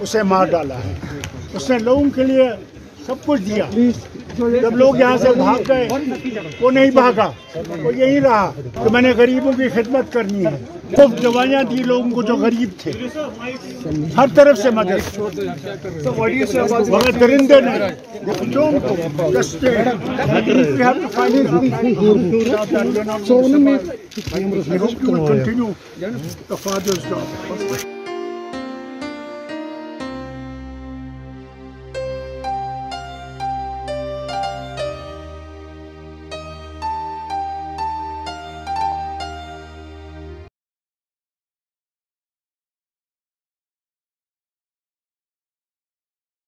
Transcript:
उसे मार डाला है। उसने लोगों के लिए सब कुछ दिया। जब लोग यहाँ से भाग गए वो नहीं भागा, वो यही रहा कि मैंने गरीबों की खिदमत करनी है। खूब दवाइयाँ दी लोगों को जो गरीब थे, हर तरफ से मदद। मगर दरिंदे ने continue the father's job.